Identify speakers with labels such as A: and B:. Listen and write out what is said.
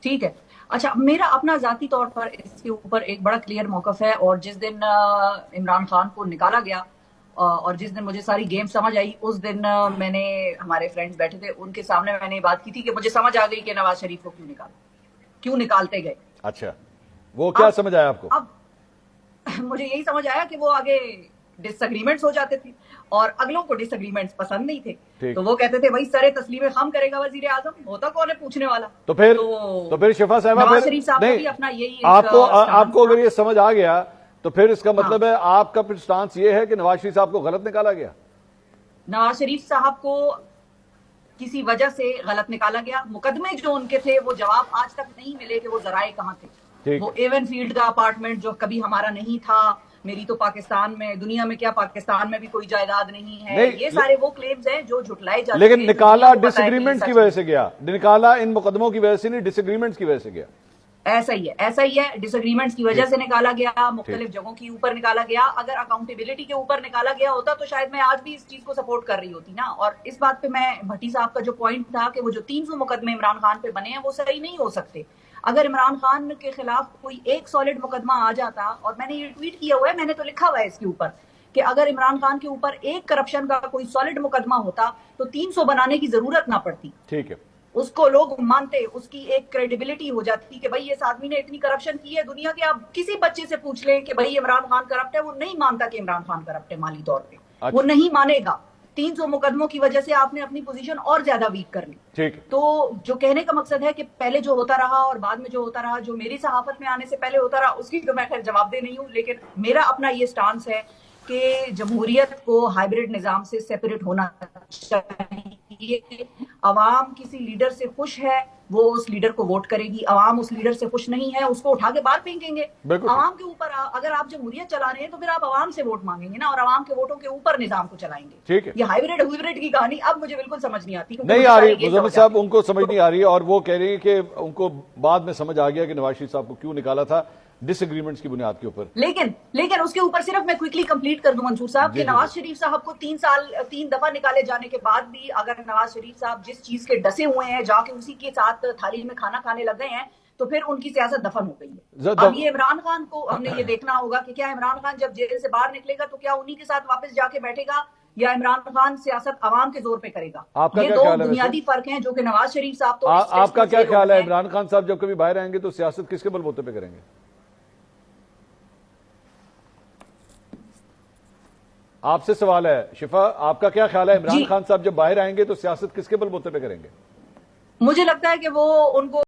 A: ठीक है। अच्छा, मेरा अपना जाती तौर पर इसके ऊपर एक बड़ा क्लियर मौकफ है, और जिस दिन इमरान खान को निकाला गया और जिस दिन मुझे सारी गेम समझ आई, उस दिन मैंने, हमारे फ्रेंड्स बैठे थे उनके सामने मैंने ये बात की थी कि मुझे समझ आ गई कि नवाज शरीफ को क्यों निकाला, क्यों निकालते गए।
B: अच्छा, वो क्या
A: अब
B: समझ आया आपको?
A: अब मुझे यही समझ आया कि वो आगे डिसएग्रीमेंट्स हो जाते थे और अगलों को डिसएग्रीमेंट्स पसंद नहीं थे।
B: ठीक।
A: तो वो कहते थे भाई सरे तस्लीम खम करेगा वजीर आजम, होता कौन है पूछने वाला।
B: तो फिर
A: तो
B: तो फिर शिफा साहिबा,
A: नवाज
B: फिर
A: शरीफ साहब का
B: नहीं,
A: भी अपना यही एक
B: आपको
A: स्टांस
B: आपको
A: था।
B: अगर ये समझ आ गया तो फिर इसका
A: हाँ,
B: मतलब है आपका फिर स्टांस ये है कि नवाज शरीफ साहब को गलत निकाला गया।
A: नवाज शरीफ साहब को किसी वजह से गलत निकाला गया। मुकदमे जो उनके थे वो जवाब आज तक नहीं मिले कि वो जराए कहां थे।
B: ठीक
A: वो
B: है।
A: एवन फील्ड का अपार्टमेंट जो कभी हमारा नहीं था, मेरी तो पाकिस्तान में, दुनिया में क्या पाकिस्तान में भी कोई जायदाद नहीं है,
B: नहीं,
A: ये सारे वो क्लेम्स हैं जो झुटलाए जा
B: लेकिन
A: चुके हैं, जो
B: निकाला
A: दुनिया को पता है कि ये
B: डिसएग्रीमेंट्स की
A: सच
B: वजह
A: नहीं।
B: से गया, निकाला इन मुकदमों की वजह से नहीं, डिसएग्रीमेंट्स की वजह से गया।
A: ऐसा ही है, ऐसा ही है। डिसएग्रीमेंट्स की वजह
B: ठीक
A: से निकाला गया,
B: ठीक।
A: मुख्तलिफ जगहों के ऊपर निकाला गया। अगर अकाउंटेबिलिटी के ऊपर निकाला गया होता तो शायद मैं आज भी इस चीज को सपोर्ट कर रही होती ना। और इस बात पे मैं, भट्टी साहब का जो पॉइंट था कि वो जो 300 मुकदमे इमरान खान पे बने हैं वो सही नहीं हो सकते। अगर इमरान खान के खिलाफ कोई एक सॉलिड मुकदमा आ जाता, और मैंने ये ट्वीट किया हुआ है, मैंने तो लिखा हुआ है इसके ऊपर कि अगर इमरान खान के ऊपर एक करप्शन का कोई सॉलिड मुकदमा होता तो 300 बनाने की जरूरत ना पड़ती।
B: ठीक है।
A: उसको लोग मानते, उसकी एक क्रेडिबिलिटी हो जाती कि भाई इस आदमी ने इतनी करप्शन की है। दुनिया के आप किसी बच्चे से पूछ लें कि भाई इमरान खान करप्ट है, वो नहीं मानता कि इमरान खान करप्ट है माली तौर पे, वो
B: अच्छा।
A: नहीं मानेगा। 300 मुकदमों की वजह से आपने अपनी पोजीशन और ज्यादा वीक कर ली।
B: ठीक है।
A: तो जो कहने का मकसद है कि पहले जो होता रहा और बाद में जो होता रहा, जो मेरी सहाफत में आने से पहले होता रहा, उसकी तो मैं खैर जवाबदेह नहीं हूं, लेकिन मेरा अपना ये स्टांस है कि जमहूरियत को हाइब्रिड निजाम से सेपरेट होना चाहिए। अवाम किसी लीडर से खुश है, वो उस लीडर को वोट करेगी। अवाम उस लीडर से खुश नहीं है, उसको उठा के बाहर फेंकेंगे।
B: बिल्कुल ठीक।
A: अवाम के ऊपर अगर आप जमहूरियत चला रहे हैं तो फिर आप अवाम से वोट मांगेंगे ना, और अवाम के वोटों के ऊपर निजाम को चलाएंगे।
B: ठीक है।
A: ये हाइब्रिड हुइब्रिड की कहानी अब मुझे बिल्कुल समझ नहीं आती,
B: नहीं आ रही
A: ये
B: मुजम्मिल
A: समझ
B: साहब,
A: आती
B: उनको समझ
A: तो,
B: नहीं आ रही, और वो कह रही है कि उनको बाद में समझ आ गया कि नवाज शरीफ साहब को क्यों निकाला था, डिसएग्रीमेंट्स की बुनियाद के ऊपर।
A: लेकिन उसके ऊपर सिर्फ मैं क्विकली कंप्लीट कर दूं मंसूर साहब
B: जी
A: कि
B: जी
A: नवाज
B: जी।
A: शरीफ साहब को 3 दफा निकाले जाने के बाद भी अगर नवाज शरीफ साहब जिस चीज के डसे हुए हैं, जाके उसी के साथ थाली में खाना खाने लग गए हैं, तो फिर उनकी सियासत दफन हो गई है। अब ये इमरान खान को हमने ये देखना होगा कि क्या इमरान खान जब जेल से बाहर निकलेगा तो क्या उन्हीं के साथ वापस जाके बैठेगा, या इमरान खान सियासत अवाम के जोर पे करेगा।
B: आपका
A: ये
B: क्या
A: दो
B: ख्याल है वैसे?
A: बुनियादी फर्क हैं जो कि नवाज शरीफ साहब तो
B: आपका क्या ख्याल है, इमरान खान साहब जब कभी बाहर आएंगे तो सियासत किसके बलबूते पे करेंगे? आपसे सवाल है शिफा, आपका क्या ख्याल है, इमरान खान साहब जब बाहर आएंगे तो सियासत किसके बलबूते पे करेंगे?
A: मुझे लगता है कि वो उनको